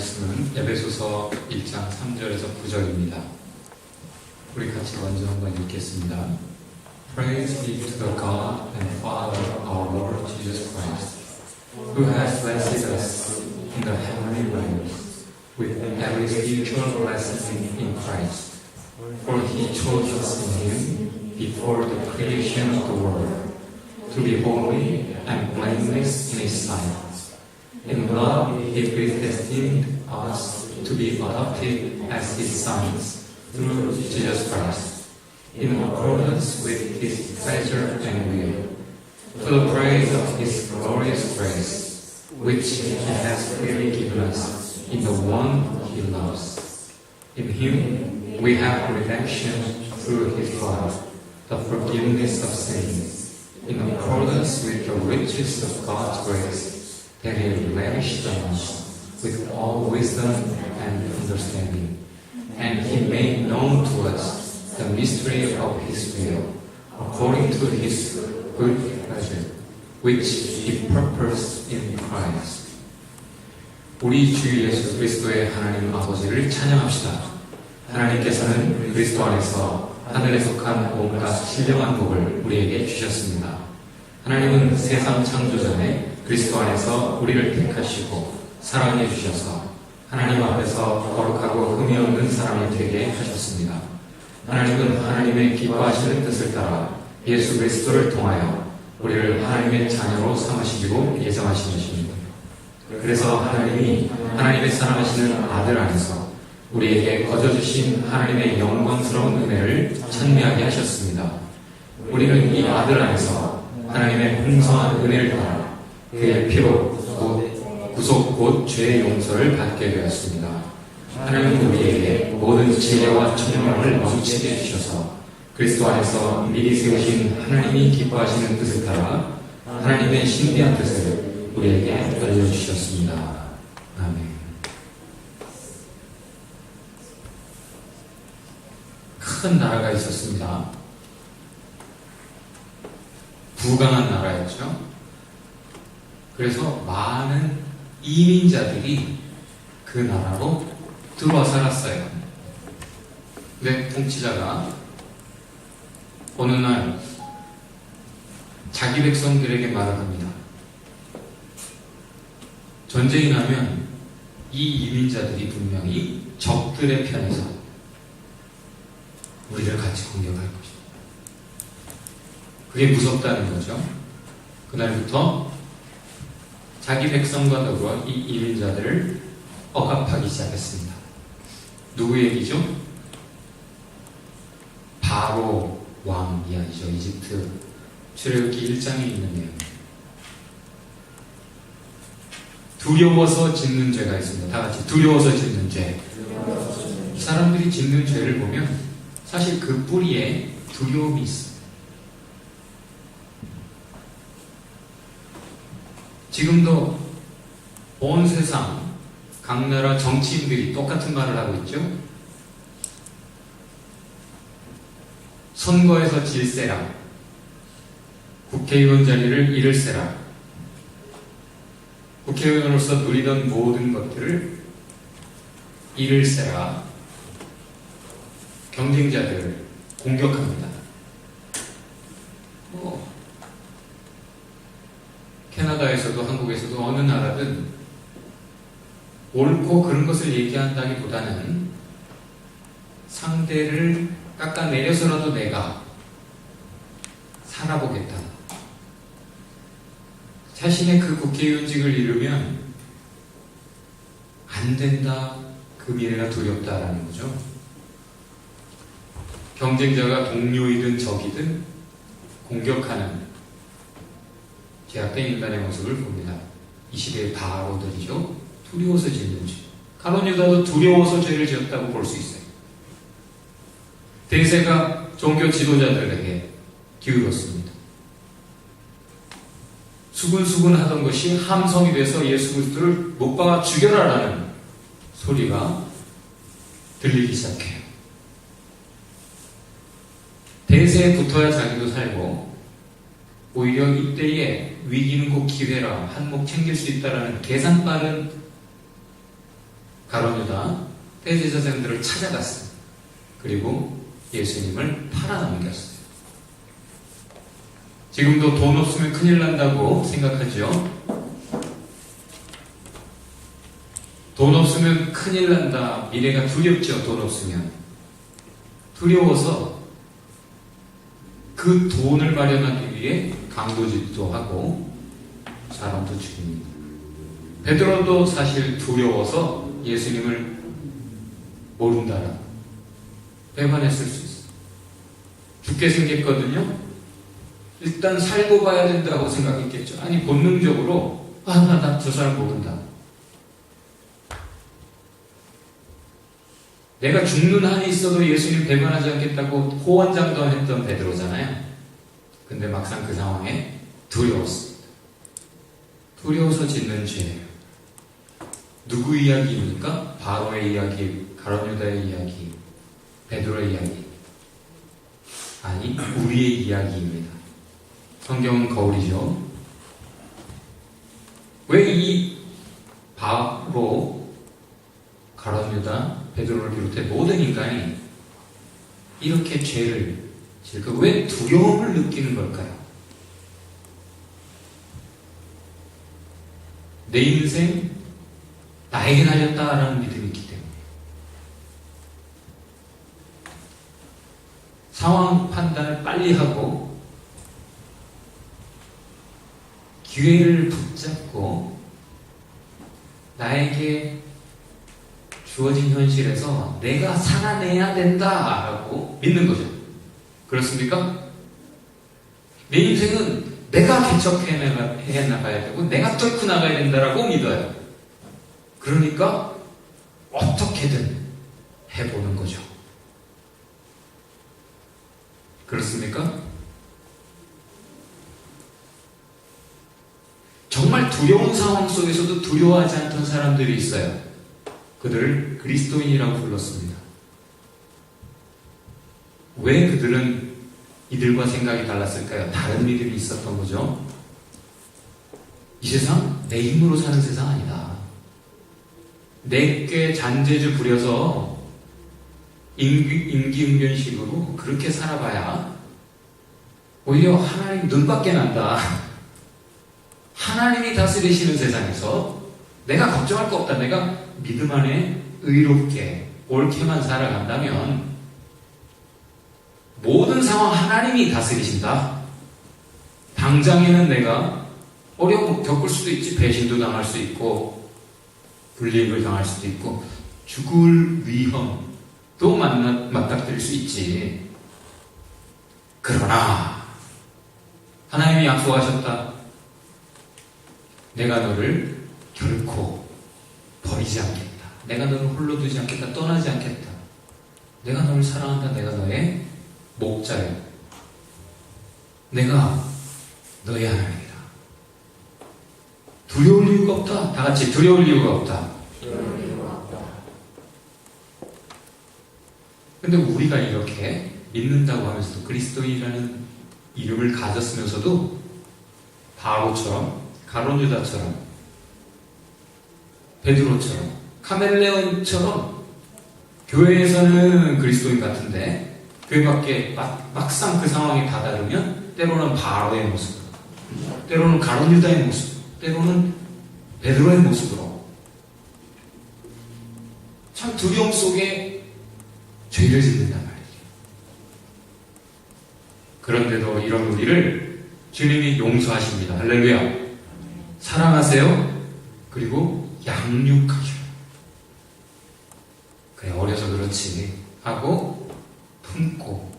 말씀은 에베소서 1장 3절에서 9절입니다. 우리 같이 먼저 한번 읽겠습니다. Praise be to the God and Father of our Lord Jesus Christ, who has blessed us in the heavenly realms with every spiritual blessing in Christ. For He chose us in Him before the creation of the world, to be holy and blameless in His sight. In love, He predestined us to be adopted as His sons through Jesus Christ, in accordance with His pleasure and will, to the praise of His glorious grace, which He has freely given us in the one He loves. In Him we have redemption through His blood, the forgiveness of sins, in accordance with the riches of God's grace, that He lavished on us with all wisdom and understanding. And He made known to us the mystery of His will, according to His good pleasure, which He purposed in Christ. 우리 주 예수 그리스도의 하나님 아버지를 찬양합시다. 하나님께서는 그리스도 안에서 하늘에 속한 온갖 신령한 복을 우리에게 주셨습니다. 하나님은 세상 창조 전에 그리스도 안에서 우리를 택하시고 사랑해 주셔서 하나님 앞에서 거룩하고 흠이 없는 사람이 되게 하셨습니다. 하나님은 하나님의 기뻐하시는 뜻을 따라 예수 그리스도를 통하여 우리를 하나님의 자녀로 삼으시기로 예정하신 것입니다. 그래서 하나님이 하나님의 사랑하시는 아들 안에서 우리에게 거저주신 하나님의 영광스러운 은혜를 찬미하게 하셨습니다. 우리는 이 아들 안에서 하나님의 풍성한 은혜를 따라 그의 피로 구속 곧 죄의 용서를 받게 되었습니다. 하나님은 우리에게 모든 지혜와 청명을 넘치게 해주셔서 그리스도 안에서 미리 세우신 하나님이 기뻐하시는 뜻을 따라 하나님의 신비한 뜻을 우리에게 알려주셨습니다. 아멘. 큰 나라가 있었습니다. 부강한 나라였죠. 그래서 많은 이민자들이 그 나라로 들어와 살았어요. 근데 통치자가 어느 날 자기 백성들에게 말을 합니다. 전쟁이 나면 이 이민자들이 분명히 적들의 편에서 우리를 같이 공격할 것이다. 그게 무섭다는 거죠. 그날부터 자기 백성과 더불어 이 이민자들을 억압하기 시작했습니다. 누구 얘기죠? 바로 왕 이야기죠. 이집트 출애굽기 1장에 있는 내용. 두려워서 짓는 죄가 있습니다. 다 같이 두려워서 짓는 죄. 사람들이 짓는 죄를 보면 사실 그 뿌리에 두려움이 있습니다. 지금도 온 세상 각 나라 정치인들이 똑같은 말을 하고 있죠. 선거에서 질세라, 국회의원 자리를 잃을세라, 국회의원으로서 누리던 모든 것들을 잃을세라, 경쟁자들을 공격합니다. 캐나다에서도 한국에서도 어느 나라든 옳고 그런 것을 얘기한다기보다는 상대를 깎아내려서라도 내가 살아보겠다. 자신의 그 국회의원직을 잃으면 안 된다. 그 미래가 두렵다라는 거죠. 경쟁자가 동료이든 적이든 공격하는 죄악된 인간의 모습을 봅니다. 이 시대의 바로들이죠. 두려워서 짓는 죄. 가룟 유다도 두려워서 죄를 지었다고 볼 수 있어요. 대세가 종교 지도자들에게 기울었습니다. 수근수근 하던 것이 함성이 돼서 예수 그리스도를 못 박아 죽여라라는 소리가 들리기 시작해요. 대세에 붙어야 자기도 살고 오히려 이때에 위기는 곧 기회라 한몫 챙길 수 있다라는 계산 빠른 가룟 유다 대제사장들을 찾아갔어요. 그리고 예수님을 팔아넘겼어요. 지금도 돈 없으면 큰일 난다고 생각하죠? 돈 없으면 큰일 난다. 미래가 두렵죠, 돈 없으면. 두려워서 그 돈을 마련하기 위해 강도짓도 하고 사람도 죽입니다. 베드로도 사실 두려워서 예수님을 모른다라 배반했을 수 있어요. 죽게 생겼거든요. 일단 살고 봐야 된다고 생각했겠죠. 아니 본능적으로 나 저 사람 모른다. 내가 죽는 한이 있어도 예수님 배반하지 않겠다고 호언장담했던 베드로잖아요. 근데 막상 그 상황에 두려웠습니다. 두려워서 짓는 죄예요. 누구 이야기입니까? 바로의 이야기, 가룟 유다의 이야기, 베드로의 이야기. 아니, 우리의 이야기입니다. 성경은 거울이죠. 왜 이 바로, 가룟 유다, 베드로를 비롯해 모든 인간이 이렇게 죄를 지을까? 왜 두려움을 느끼는 걸까요? 내 인생 나에게 달렸다라는 믿음이 있기 때문에. 상황 판단을 빨리 하고 기회를 붙잡고 나에게 주어진 현실에서 내가 살아내야 된다라고 믿는 거죠. 그렇습니까? 내 인생은 내가 개척해 나가야 되고 내가 뚫고 나가야 된다라고 믿어요. 그러니까 어떻게든 해보는 거죠. 그렇습니까? 정말 두려운 상황 속에서도 두려워하지 않던 사람들이 있어요. 그들을 그리스도인이라고 불렀습니다. 왜 그들은 이들과 생각이 달랐을까요? 다른 믿음이 있었던 거죠. 이 세상 내 힘으로 사는 세상 아니다. 내게 잔재주 부려서 임기응변식으로 그렇게 살아봐야 오히려 하나님 눈밖에 난다. 하나님이 다스리시는 세상에서 내가 걱정할 거 없다. 내가 믿음 안에 의롭게 옳게만 살아간다면 모든 상황 하나님이 다스리신다. 당장에는 내가 어려움 겪을 수도 있지. 배신도 당할 수 있고 불이익을 당할 수도 있고 죽을 위험도 맞닥뜨릴 수 있지. 그러나 하나님이 약속하셨다. 내가 너를 결코 버리지 않겠다. 내가 너를 홀로 두지 않겠다. 떠나지 않겠다. 내가 너를 사랑한다. 내가 너의 목자야. 내가 너의 하나님이다. 두려울 이유가 없다. 다 같이 두려울 이유가 없다. 두려울 이유가 없다. 근데 우리가 이렇게 믿는다고 하면서도 그리스도인이라는 이름을 가졌으면서도 바로처럼 가룟 유다처럼 베드로처럼 카멜레온처럼 교회에서는 그리스도인 같은데 교회 밖에 막상 그 상황이 다다르면 때로는 바로의 모습, 때로는 가룟 유다의 모습, 때로는 베드로의 모습으로 참 두려움 속에 죄를 짓는단 말이죠. 그런데도 이런 우리를 주님이 용서하십니다. 할렐루야. 사랑하세요. 그리고 양육하셔요. 그래 어려서 그렇지 하고 품고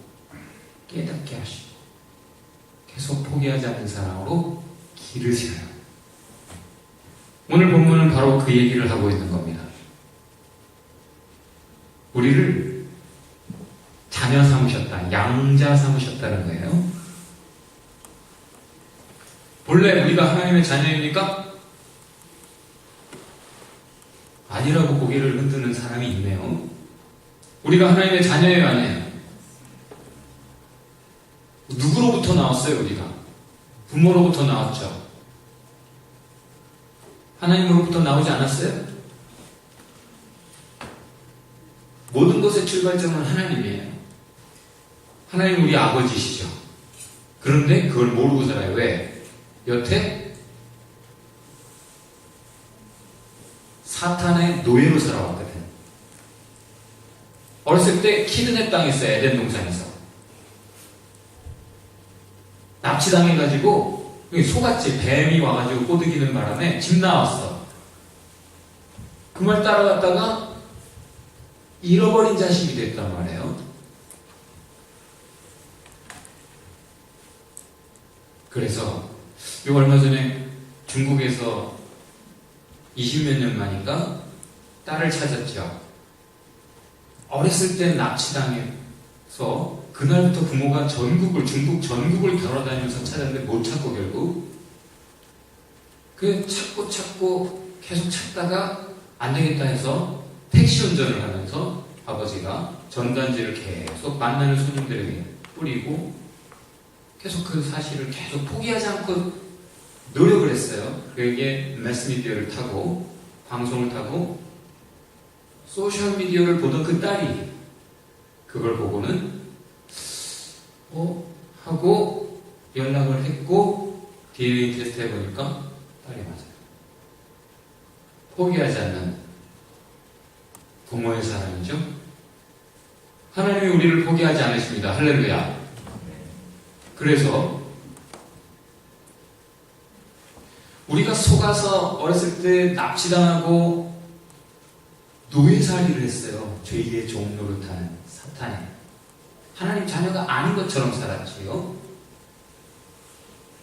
깨닫게 하시고 계속 포기하지 않는 사랑으로 기르셔요. 오늘 본문은 바로 그 얘기를 하고 있는 겁니다. 우리를 자녀 삼으셨다, 양자 삼으셨다는 거예요. 본래 우리가 하나님의 자녀입니까? 아니라고 고개를 흔드는 사람이 있네요. 우리가 하나님의 자녀예요, 아니에요? 누구로부터 나왔어요, 우리가? 부모로부터 나왔죠. 하나님으로부터 나오지 않았어요? 모든 것의 출발점은 하나님이에요. 하나님 우리 아버지시죠. 그런데 그걸 모르고 살아요. 왜? 여태 사탄의 노예로 살아왔거든. 어렸을 때 키드냅 당했어요. 에덴 동산에서. 납치당해가지고 소같이 뱀이 와가지고 꼬드기는 바람에 집 나왔어. 그 말 따라갔다가 잃어버린 자식이 됐단 말이에요. 그래서 요 얼마 전에 중국에서 20몇 년 만인가 딸을 찾았죠. 어렸을 때 납치당해서 그날부터 부모가 중국 전국을 돌아다니면서 찾았는데 못 찾고 결국 그 찾고 계속 찾다가 안 되겠다 해서 택시 운전을 하면서 아버지가 전단지를 계속 만나는 손님들에게 뿌리고 계속 그 사실을 계속 포기하지 않고 노력을 했어요. 그에게 매스미디어를 타고 방송을 타고 소셜미디어를 보던 그 딸이 그걸 보고는 하고 연락을 했고 DNA 테스트 해보니까 딸이 맞아요. 포기하지 않는 부모의 사랑이죠. 하나님이 우리를 포기하지 않으십니다. 할렐루야. 그래서 우리가 속아서 어렸을 때 납치당하고 노예살이를 했어요. 죄의 종 노릇하는 사탄이. 하나님 자녀가 아닌 것처럼 살았지요.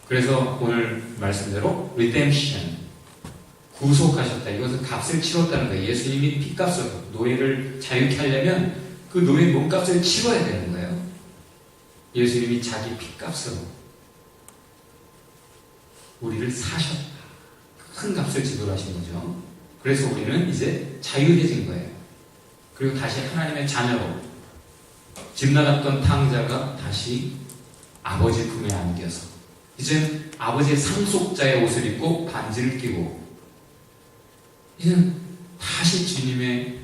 그래서 오늘 말씀대로 redemption, 구속하셨다. 이것은 값을 치렀다는 거예요. 예수님이 핏값으로 노예를 자유케 하려면 그 노예 몸값을 치러야 되는 거예요. 예수님이 자기 핏값으로 우리를 사셨다. 큰 값을 지불하신 거죠. 그래서 우리는 이제 자유해진 거예요. 그리고 다시 하나님의 자녀로 집 나갔던 탕자가 다시 아버지 품에 안겨서 이제 아버지의 상속자의 옷을 입고 반지를 끼고 이제는 다시 주님의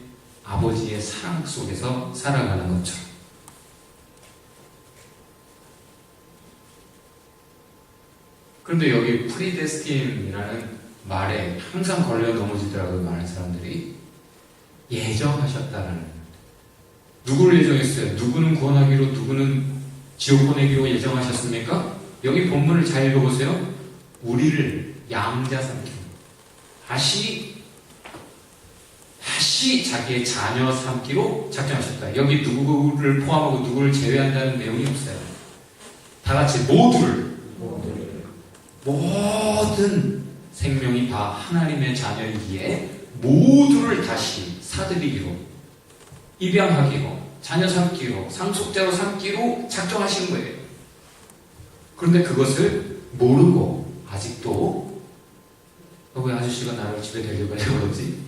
아버지의 사랑 속에서 살아가는 것처럼 그런데 여기 프리데스틴이라는 말에 항상 걸려 넘어지더라고요. 많은 사람들이 예정하셨다는 누구를 예정했어요? 누구는 구원하기로 누구는 지옥 보내기로 예정하셨습니까? 여기 본문을 잘 읽어보세요. 우리를 양자 삼기로 다시 자기의 자녀 삼기로 작정하셨다. 여기 누구를 포함하고 누구를 제외한다는 내용이 없어요. 다 같이 모든 생명이 다 하나님의 자녀이기에 모두를 다시 사드리기로 입양하기로 자녀 삼기로 상속자로 삼기로 작정하신 거예요. 그런데 그것을 모르고 아직도 왜 아저씨가 나를 집에 데려가려고 그러지?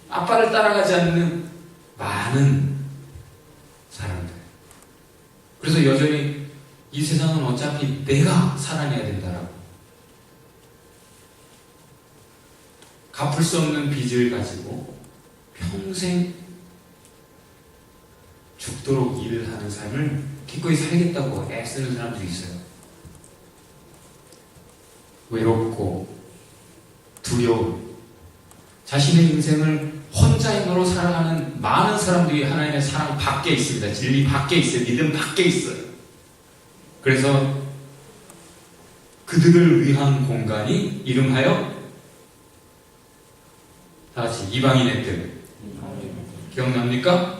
아빠를 따라가지 않는 많은 사람들. 그래서 여전히 이 세상은 어차피 내가 살아내야 된다라고 갚을 수 없는 빚을 가지고 평생 죽도록 일을 하는 삶을 기꺼이 살겠다고 애쓰는 사람들이 있어요. 외롭고 두려움, 자신의 인생을 혼자 힘으로 살아가는 많은 사람들이 하나님의 사랑 밖에 있습니다. 진리 밖에 있어요. 믿음 밖에 있어요. 그래서 그들을 위한 공간이 이름하여 다같이 이방인의 뜰. 기억납니까?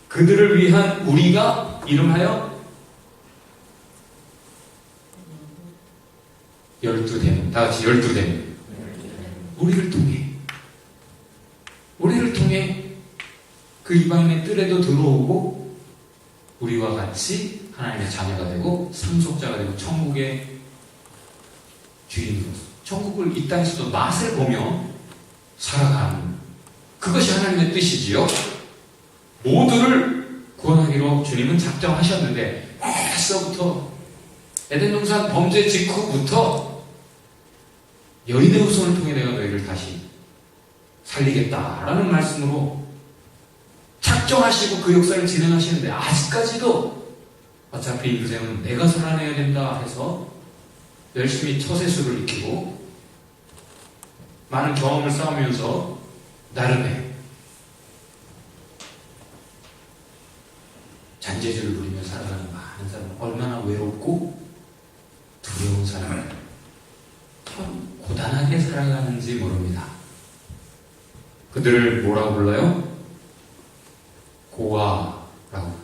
그들을 위한 우리가 이름하여 12대문. 다같이 12대문. 우리를 통해 그 이방인의 뜰에도 들어오고 우리와 같이 하나님의 자녀가 되고 상속자가 되고 천국의 주인으로서 천국을 이 땅에서도 맛을 보며 살아가는 그것이 하나님의 뜻이지요. 모두를 구원하기로 주님은 작정하셨는데 벌써부터 에덴 동산 범죄 직후부터 여인의 후손을 통해 내가 너희를 다시 살리겠다라는 말씀으로 작정하시고 그 역사를 진행하시는데 아직까지도 어차피 인생은 내가 살아내야 된다 해서 열심히 처세술을 익히고 많은 경험을 쌓으면서 나름의 잔재주를 부리며 살아가는 많은 사람은 얼마나 외롭고 두려운 사람을 참 고단하게 살아가는지 모릅니다. 그들을 뭐라고 불러요? 고아라고.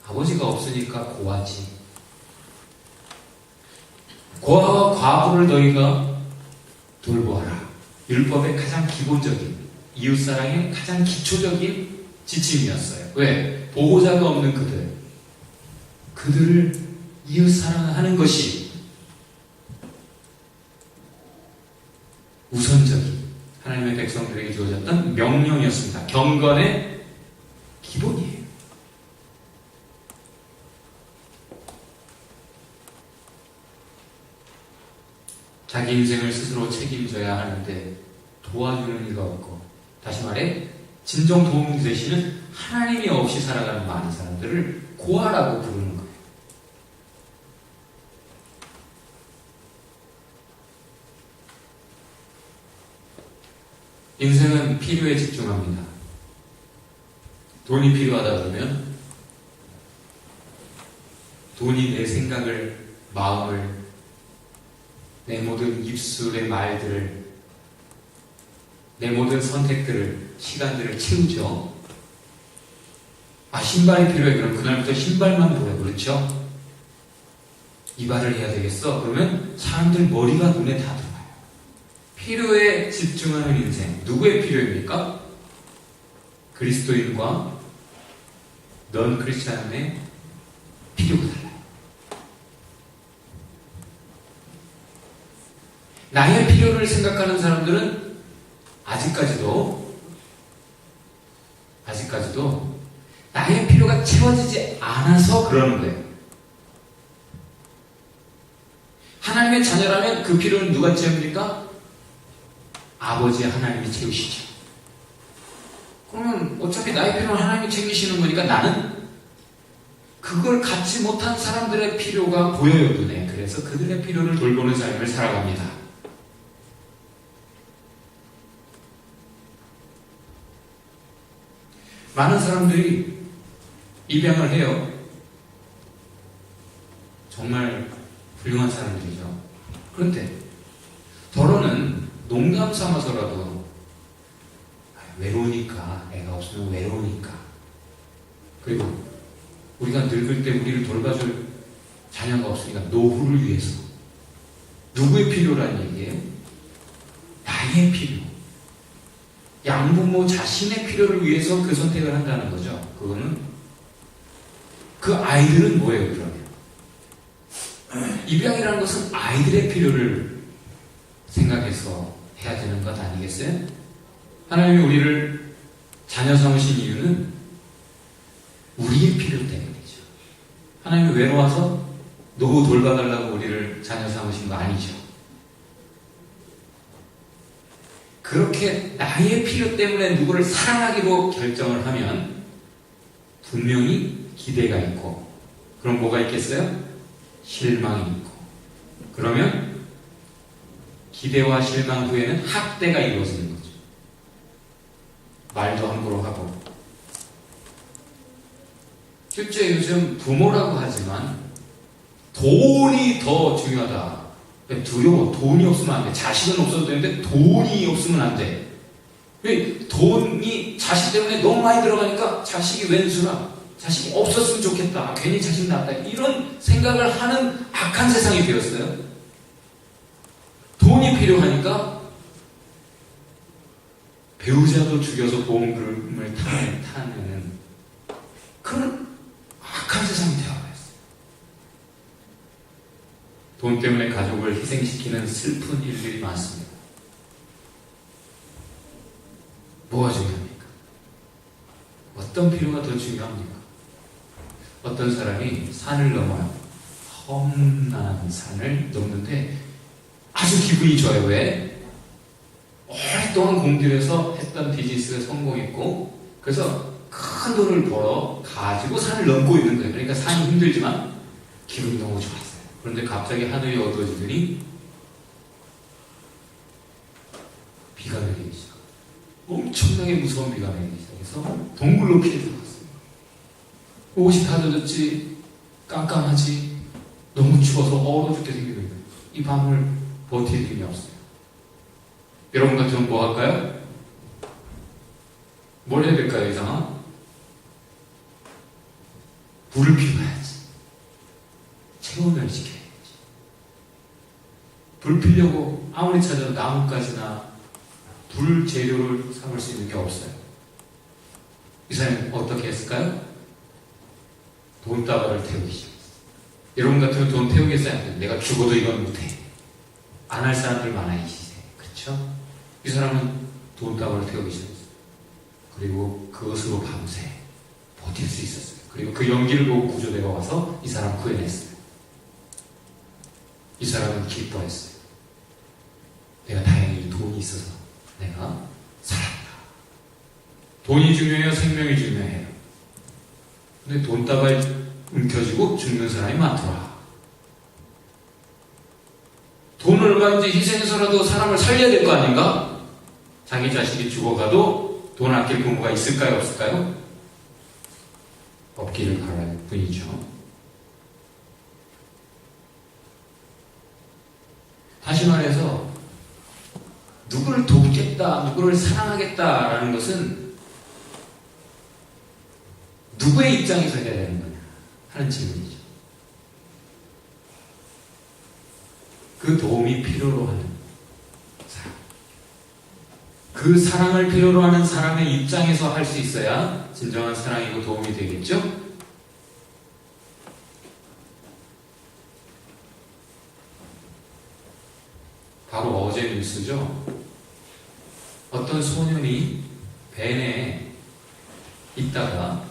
아버지가 없으니까 고아지. 고아와 과부를 너희가 돌보아라. 율법의 가장 기본적인, 이웃사랑의 가장 기초적인 지침이었어요. 왜? 보호자가 없는 그들을 이웃사랑하는 것이 우선적인 하나님의 백성들에게 주어졌던 명령이었습니다. 경건의 기본이에요. 자기 인생을 스스로 책임져야 하는데 도와주는 이가 없고, 다시 말해 진정 도움이 되시는 하나님이 없이 살아가는 많은 사람들을 고아라고 부르는 거예요. 인생은 필요에 집중합니다. 돈이 필요하다 그러면 돈이 내 생각을, 마음을, 내 모든 입술의 말들을, 내 모든 선택들을, 시간들을 채우죠. 아, 신발이 필요해. 그럼 그날부터 신발만 보래. 그렇죠? 이발을 해야 되겠어. 그러면 사람들 머리가 눈에 다 들어와요. 필요에 집중하는 인생. 누구의 필요입니까? 그리스도인과 넌 크리스찬의 필요가 달라요. 나의 필요를 생각하는 사람들은 아직까지도 나의 필요가 채워지지 않아서 그러는 거예요. 하나님의 자녀라면 그 필요는 누가 채웁니까? 아버지 하나님이 채우시죠. 그러면 어차피 나의 필요는 하나님이 챙기시는 거니까 나는 그걸 갖지 못한 사람들의 필요가 보여요, 눈에. 그래서 그들의 필요를 돌보는 삶을 살아갑니다. 많은 사람들이 입양을 해요. 정말 훌륭한 사람들이죠. 그런데 더러는 농담 삼아서라도 외로우니까, 애가 없으면 외로우니까, 그리고 우리가 늙을 때 우리를 돌봐줄 자녀가 없으니까 노후를 위해서. 누구의 필요라는 얘기예요? 나의 필요. 양부모 자신의 필요를 위해서 그 선택을 한다는 거죠. 그거는 그 아이들은 뭐예요, 그러면? 입양이라는 것은 아이들의 필요를 생각해서 해야 되는 것 아니겠어요? 하나님이 우리를 자녀 삼으신 이유는 우리의 필요 때문이죠. 하나님이 외로워서 노후 돌봐달라고 우리를 자녀 삼으신 거 아니죠. 그렇게 나의 필요 때문에 누구를 사랑하기로 결정을 하면 분명히 기대가 있고, 그럼 뭐가 있겠어요? 실망이 있고, 그러면 기대와 실망 후에는 학대가 이루어지는 거죠. 말도 함부로 하고. 실제 요즘 부모라고 하지만 돈이 더 중요하다. 두려워. 돈이 없으면 안 돼. 자식은 없어도 되는데 돈이 없으면 안 돼. 왜? 돈이 자식 때문에 너무 많이 들어가니까 자식이 왼수라. 자식이 없었으면 좋겠다. 괜히 자식 낳았다. 이런 생각을 하는 악한 세상이 되었어요. 돈이 필요하니까 배우자도 죽여서 보험금을 타는 그런 악한 세상이 되어버렸어요. 돈 때문에 가족을 희생시키는 슬픈 일들이 많습니다. 뭐가 중요합니까? 어떤 필요가 더 중요합니까? 어떤 사람이 산을 넘어요. 험난한 산을 넘는데 아주 기분이 좋아요. 왜? 오랫동안 공들여서 했던 비즈니스가 성공했고, 그래서 큰 큰 돈을 벌어 가지고 산을 넘고 있는 거예요. 그러니까 산이 힘들지만 기분이 너무 좋았어요. 그런데 갑자기 하늘이 어두워지더니 비가 내리기 시작. 엄청나게 무서운 비가 내리기 시작해서 동굴로 피해 들어갔어요. 옷이 다 젖었지, 깜깜하지, 너무 추워서 얼어 죽게 생기는 거예요. 이 밤을 버틸 힘이 없어요. 여러분 같으면 뭐 할까요? 뭘 해야 될까요, 이 상황? 불을 피워야지. 체온을 지켜야지. 불 피려고 아무리 찾아도 나뭇가지나 불 재료를 삼을 수 있는 게 없어요. 이 사람이 어떻게 했을까요? 돈다발을 태우기 시작했어요. 여러분 같으면 돈 태우겠어요? 내가 죽어도 이건 못해. 안 할 사람들 많아요, 이 시대에. 그렇죠? 이 사람은 돈다발을 태우기 시작했어요. 그리고 그것으로 밤새 버틸 수 있었어요. 그리고 그 연기를 보고 구조대가 와서 이 사람 구해냈어요. 이 사람은 기뻐했어요. 내가 다행히 돈이 있어서 내가 살았다. 돈이 중요해요? 생명이 중요해요? 근데 돈다발 움켜쥐고 죽는 사람이 많더라. 돈을 얼마든지 희생해서라도 사람을 살려야 될 거 아닌가? 자기 자식이 죽어가도 돈 아낄 부모가 있을까요? 없을까요? 없기를 바랄 뿐이죠. 다시 말해서 누구를 돕겠다, 누구를 사랑하겠다라는 것은 누구의 입장에서 해야 되는 거냐 하는 질문이죠. 그 도움이 필요로 하는 사람, 그 사랑을 필요로 하는 사람의 입장에서 할 수 있어야 진정한 사랑이고 도움이 되겠죠? 바로 어제 뉴스죠. 어떤 소년이 밴에 있다가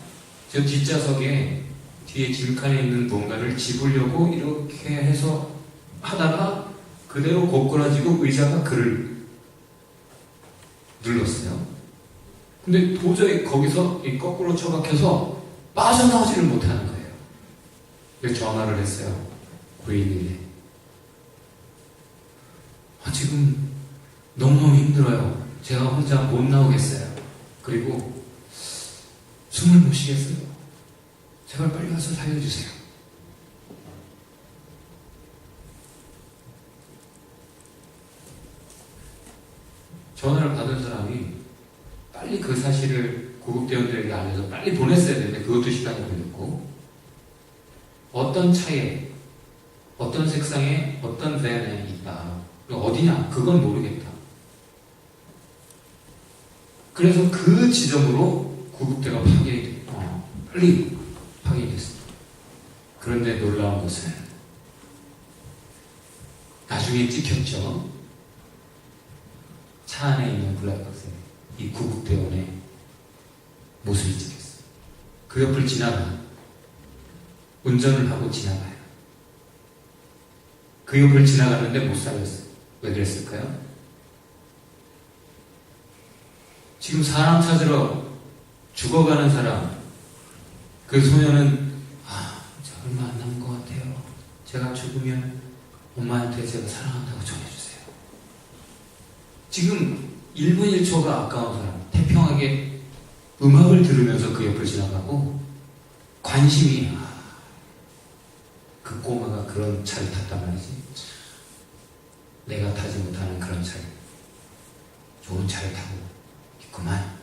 저 뒷좌석에 뒤에 짐칸에 있는 뭔가를 집으려고 이렇게 해서 하다가 그대로 고꾸라지고 의자가 그를 눌렀어요. 근데 도저히 거기서 거꾸로 처박혀서 빠져나오지를 못하는 거예요. 그래서 전화를 했어요. 911에. 지금 너무너무 힘들어요. 제가 혼자 못 나오겠어요. 그리고 숨을 못 쉬겠어요. 제발 빨리 와서 살려주세요. 전화를 받은 사람이 빨리 그 사실을 구급대원들에게 알려서 빨리 보냈어야 되는데 그것도 시간이 걸렸고, 어떤 차에, 어떤 색상에, 어떤 밴에 있다. 어디냐? 그건 모르겠다. 그래서 그 지점으로 구급대가 빨리 파견이 됐습니다. 그런데 놀라운 것은 나중에 찍혔죠. 차 안에 있는 블랙박스에 이 구급대원의 모습이 찍혔어요. 그 옆을 운전을 하고 지나가요. 그 옆을 지나가는데 못 살렸어요. 왜 그랬을까요? 지금 사람 찾으러 죽어가는 사람, 그 소녀는 저 얼마 안 남은 것 같아요. 제가 죽으면 엄마한테 제가 사랑한다고 전해주세요. 지금 1분 1초가 아까운 사람, 태평하게 음악을 들으면서 그 옆을 지나가고 관심이 그 꼬마가 그런 차를 탔단 말이지. 내가 타지 못하는 그런 차를, 좋은 차를 타고 있구만.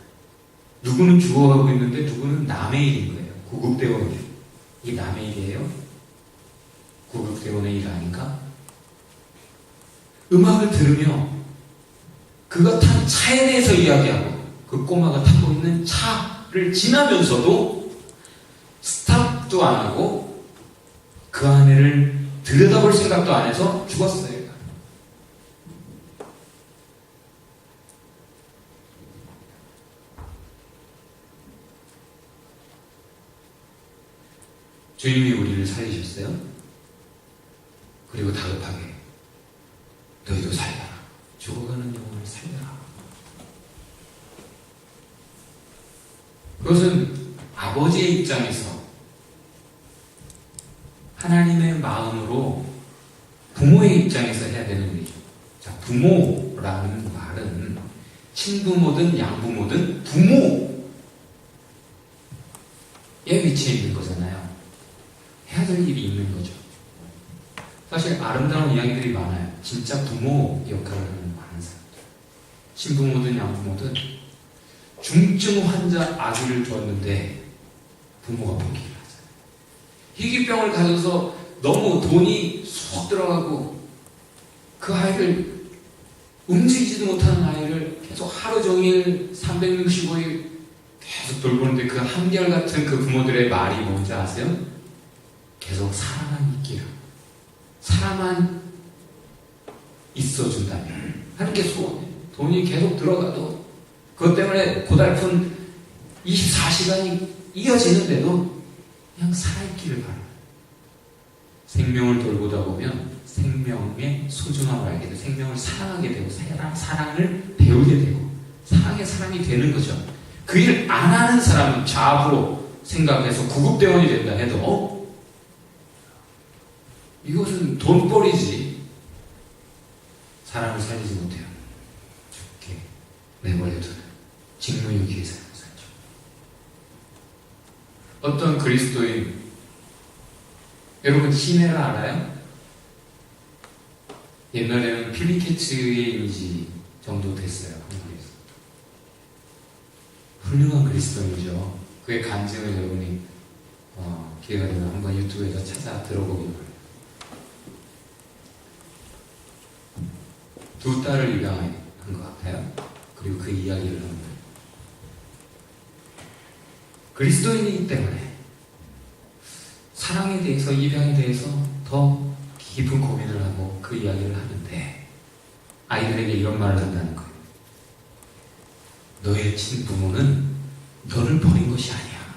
누구는 죽어가고 있는데 누구는 남의 일인 거예요. 구급대원이에요. 이게 남의 일이에요? 구급대원의 일 아닌가? 음악을 들으며 그가 탄 차에 대해서 이야기하고 그 꼬마가 타고 있는 차를 지나면서도 스탑도 안 하고 그 아내를 들여다볼 생각도 안 해서 죽었어요. 주님이 우리를 살리셨어요. 그리고 다급하게 너희도 살려라. 죽어가는 영혼을 살려라. 그것은 아버지의 입장에서 하나님의 마음으로 부모의 입장에서 해야 되는 일이죠. 자, 부모라는 말은 친부모든 양부모든 부모의 위치에 있는 거잖아요. 해야 될 일이 있는 거죠. 사실 아름다운 이야기들이 많아요. 진짜 부모 역할을 하는 많은 사람들. 친부모든 양부모든 중증 환자 아기를 뒀는데 부모가 포기를 하잖아요. 희귀병을 가져서 너무 돈이 쏙 들어가고 그 아이를 움직이지도 못하는 아이를 계속 하루 종일 365일 계속 돌보는데 그 한결같은 그 부모들의 말이 뭔지 아세요? 계속 사랑만 있기를, 사랑만 있어준다면 하는 게 소원이에요. 돈이 계속 들어가도 그것 때문에 고달픈 24시간이 이어지는데도 그냥 살아있기를 바라요. 생명을 돌보다 보면 생명의 소중함을 알게 되고 생명을 사랑하게 되고 사랑을 배우게 되고 사랑의 사람이 되는 거죠. 그 일 안 하는 사람은 좌우로 생각해서 구급대원이 된다 해도 이것은 돈벌이지 사람을 살리지 못해요. 죽게 내버려두는 직무유기의 삶을 살죠. 어떤 그리스도인, 여러분 시내를 알아요? 옛날에는 필리케츠의 이미지 정도 됐어요. 한국에서. 훌륭한 그리스도인이죠. 그의 간증을 여러분이 기회가 되면 한번 유튜브에서 찾아 들어보기 바랍니다. 두 딸을 입양한 것 같아요. 그리고 그 이야기를 하는 거예요. 그리스도인이기 때문에 사랑에 대해서, 입양에 대해서 더 깊은 고민을 하고 그 이야기를 하는데 아이들에게 이런 말을 한다는 거예요. 너의 친부모는 너를 버린 것이 아니야.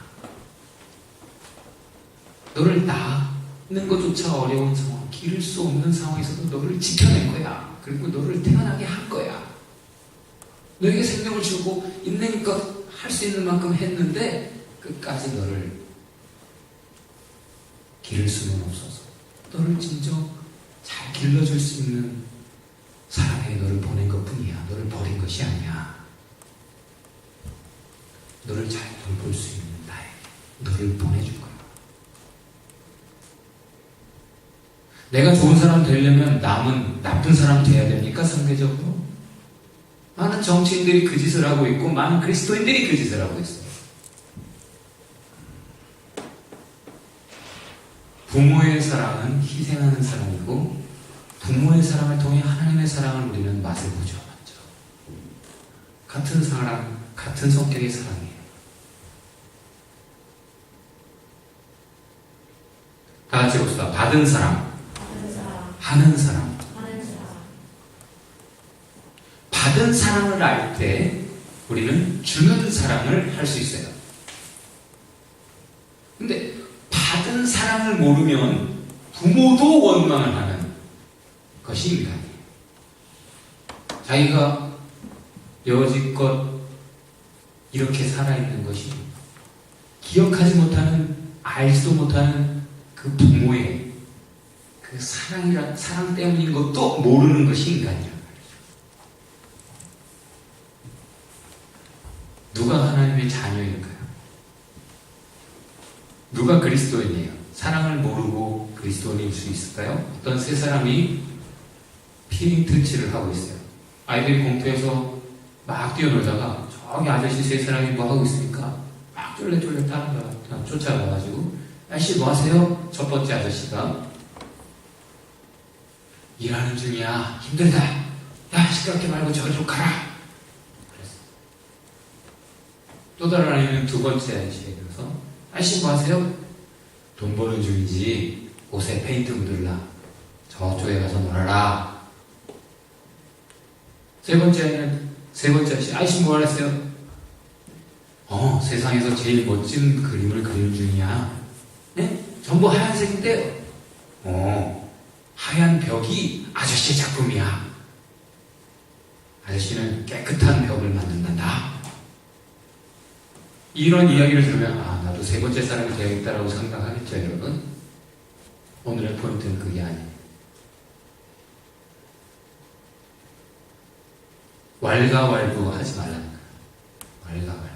너를 낳는 것조차 어려운 상황, 기를 수 없는 상황에서도 너를 지켜낸 거야. 그리고 너를 태어나게 한 거야. 너에게 생명을 주고 있는 것 할 수 있는 만큼 했는데 끝까지 너를 기를 수는 없어서 너를 진정 잘 길러줄 수 있는 사람에게 너를 보낸 것 뿐이야. 너를 버린 것이 아니야. 너를 잘 돌볼 수 있는 나에게 너를 보내줄 거야. 내가 좋은 사람 되려면 남은 나쁜 사람 돼야 됩니까? 상대적으로? 많은 정치인들이 그 짓을 하고 있고 많은 그리스도인들이 그 짓을 하고 있어요. 부모의 사랑은 희생하는 사랑이고 부모의 사랑을 통해 하나님의 사랑을 우리는 맛을 보죠. 먼저. 같은 사랑, 같은 성격의 사랑이에요. 다 같이 봅시다. 받은 사랑, 하는 사랑. 받은 사랑을 알 때 우리는 주는 사랑을 할 수 있어요. 근데 받은 사랑을 모르면 부모도 원망을 하는 것이 인간이에요. 자기가 여지껏 이렇게 살아있는 것이 기억하지 못하는, 알지도 못하는 그 부모의 그 사랑 때문인 것도 모르는 것이 인간이란 말이죠. 누가 하나님의 자녀일까요? 누가 그리스도인이에요? 사랑을 모르고 그리스도인일 수 있을까요? 어떤 세 사람이 피딩 트치를 하고 있어요. 아이들이 공터에서 막 뛰어놀다가 저기 아저씨 세 사람이 뭐 하고 있으니까 막 쫄래쫄래 쫓아가가지고 아저씨 뭐 하세요? 첫 번째 아저씨가 일하는 중이야. 힘들다. 야 시끄럽게 말고 저기로 가라. 그랬어요. 또 다른 아이는 두 번째 아저씨에 들어서 아저씨 뭐 하세요? 돈 버는 중이지. 옷에 페인트 묻을라. 저쪽에 가서 놀아라. 세 번째 아저씨 뭐 하세요? 세상에서 제일 멋진 그림을 그리는 중이야. 네? 전부 하얀색인데요. 하얀 벽이 아저씨의 작품이야. 아저씨는 깨끗한 벽을 만든단다. 이런 이야기를 들으면 나도 나도 세 번째 사람이 되어야겠다라고 생각하겠죠, 여러분? 오늘의 포인트는 그게 아니에요. 왈가왈부 하지 말라는 거예요. 왈가왈부.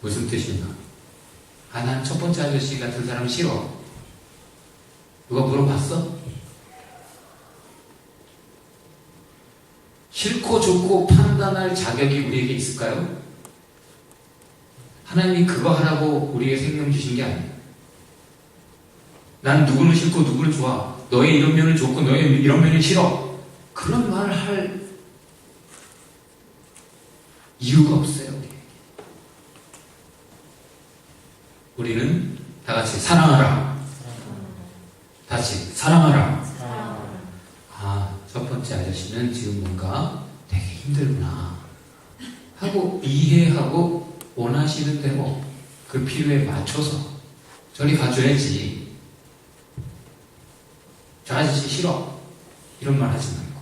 무슨 뜻인가? 난 첫 번째 아저씨 같은 사람 싫어. 누가 물어봤어? 싫고 좋고 판단할 자격이 우리에게 있을까요? 하나님이 그거 하라고 우리에게 생명 주신 게 아니에요. 난 누구는 싫고 누구는 좋아. 너의 이런 면은 좋고 너의 이런 면은 싫어. 그런 말을 할 이유가 없어요. 우리는 다 같이 사랑하라. 다시 사랑하라. 첫 번째 아저씨는 지금 뭔가 되게 힘들구나 하고 이해하고 원하시는 대로 그 필요에 맞춰서 저리 가줘야지. 저 아저씨 싫어. 이런 말 하지 말고.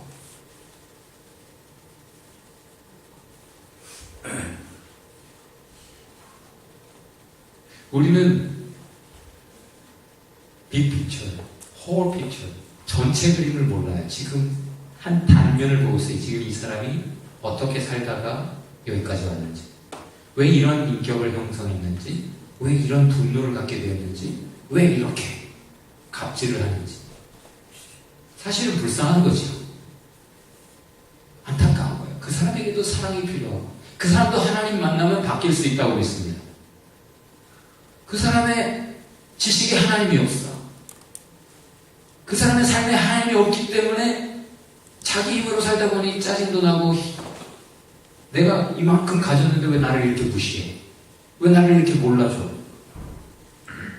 우리는 빅 피처, 홀 피처, 전체 그림을 몰라요. 지금 한 단면을 보고 있어요. 지금 이 사람이 어떻게 살다가 여기까지 왔는지, 왜 이런 인격을 형성했는지, 왜 이런 분노를 갖게 되었는지, 왜 이렇게 갑질을 하는지. 사실은 불쌍한 거죠. 안타까운 거예요. 그 사람에게도 사랑이 필요하고 그 사람도 하나님 만나면 바뀔 수 있다고 믿습니다. 그 사람의 지식에 하나님이 없어. 그 사람의 삶에 하나님이 없기 때문에 자기 힘으로 살다 보니 짜증도 나고, 내가 이만큼 가졌는데 왜 나를 이렇게 무시해? 왜 나를 이렇게 몰라줘?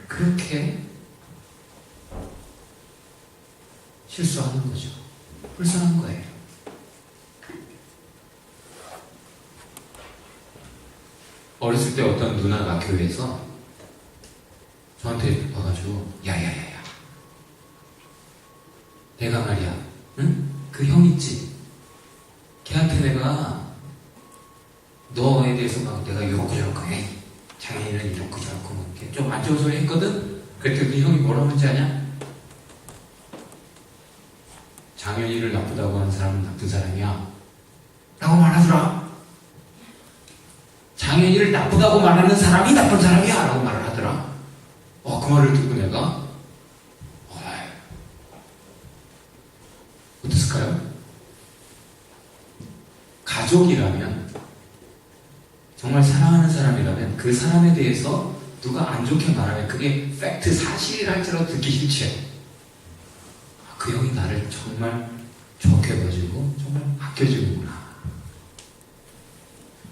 그렇게 실수하는 거죠. 불쌍한 거예요. 어렸을 때 어떤 누나가 교회에서 저한테 와가지고, 야야야야, 내가 말이야, 응? 그 형 있지? 걔한테 내가 너에 대해서 막 내가 이렇고 저렇고 해. 장애인은 이렇고 저렇고 뭐 이렇게 좀 안 좋은 소리 했거든? 그랬더니 그 형이 뭐라고 하는지 아냐? 장애인을 나쁘다고 하는 사람은 나쁜 사람이야 라고 말하더라. 장애인을 나쁘다고 말하는 사람이 나쁜 사람이야 라고 말을 하더라. 그 말을 듣고 내가 어땠을까요? 가족이라면, 정말 사랑하는 사람이라면 그 사람에 대해서 누가 안 좋게 말하면 그게 팩트, 사실이랄지라도 듣기 싫죠. 그 형이 나를 정말 좋게 봐주고 정말 아껴주는구나.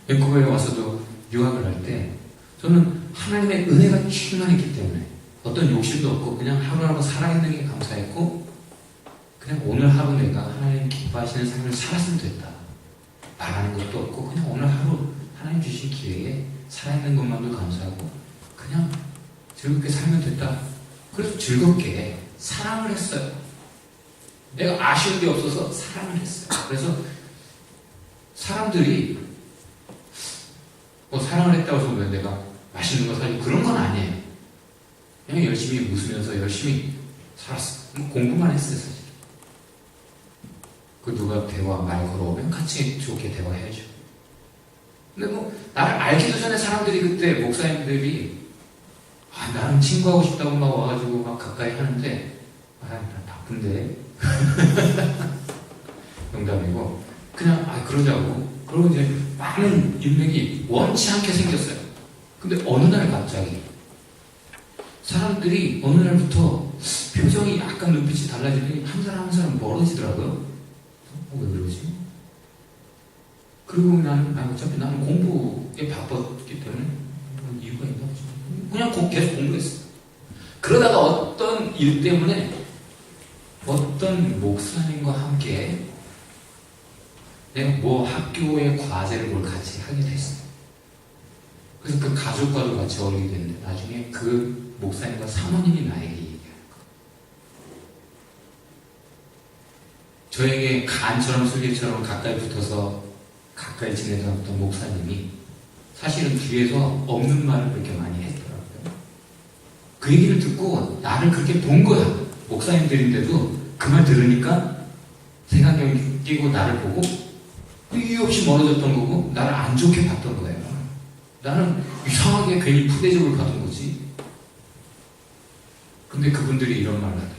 밴쿠버에 와서도 유학을 할 때 저는 하나님의 은혜가 충만했기 때문에 어떤 욕심도 없고 그냥 하루하루 살아있는 게 감사했고, 그냥 오늘 하루 내가 하나님 기뻐하시는 삶을 살았으면 됐다. 말하는 것도 없고 그냥 오늘 하루 하나님 주신 기회에 살아있는 것만도 감사하고 그냥 즐겁게 살면 됐다. 그래서 즐겁게 사랑을 했어요. 내가 아쉬운 게 없어서 사랑을 했어요. 그래서 사람들이 사랑을 했다고 해서 내가 맛있는 거 사주고 그런 건 아니에요. 그냥 열심히 웃으면서 열심히 살았어. 공부만 했어요, 사실. 그 누가 말 걸어오면 같이 좋게 대화해야죠. 근데 나를 알기도 전에 사람들이 그때, 목사님들이, 나랑 친구하고 싶다고 막 와가지고 막 가까이 하는데, 나 바쁜데. 농담이고, 그냥, 그러자고. 그러고 이제 많은 인맥이 원치 않게 생겼어요. 근데 어느 날 갑자기, 사람들이 어느 날부터 표정이 약간 눈빛이 달라지더니 한 사람 한 사람 멀어지더라고요. 왜 그러지? 그리고 나는 어차피 나는 공부에 바빴기 때문에 이유가 있나 보지. 그냥 계속 공부했어요. 그러다가 어떤 일 때문에 어떤 목사님과 함께 내가 학교의 과제를 같이 하게 됐어요. 그래서 그 가족과도 같이 어울리게 됐는데 나중에 그 목사님과 사모님이 나에게 얘기하는 거예요. 저에게 간처럼 술개처럼 가까이 붙어서 가까이 지내던 어떤 목사님이 사실은 뒤에서 없는 말을 그렇게 많이 했더라고요. 그 얘기를 듣고 나를 그렇게 본 거야. 목사님들인데도 그 말 들으니까 색안경 끼고 나를 보고 이유 없이 멀어졌던 거고 나를 안 좋게 봤던 거예요. 나는 이상하게 괜히 푸대접을 받은 거지. 근데 그분들이 이런 말을 하더라고요.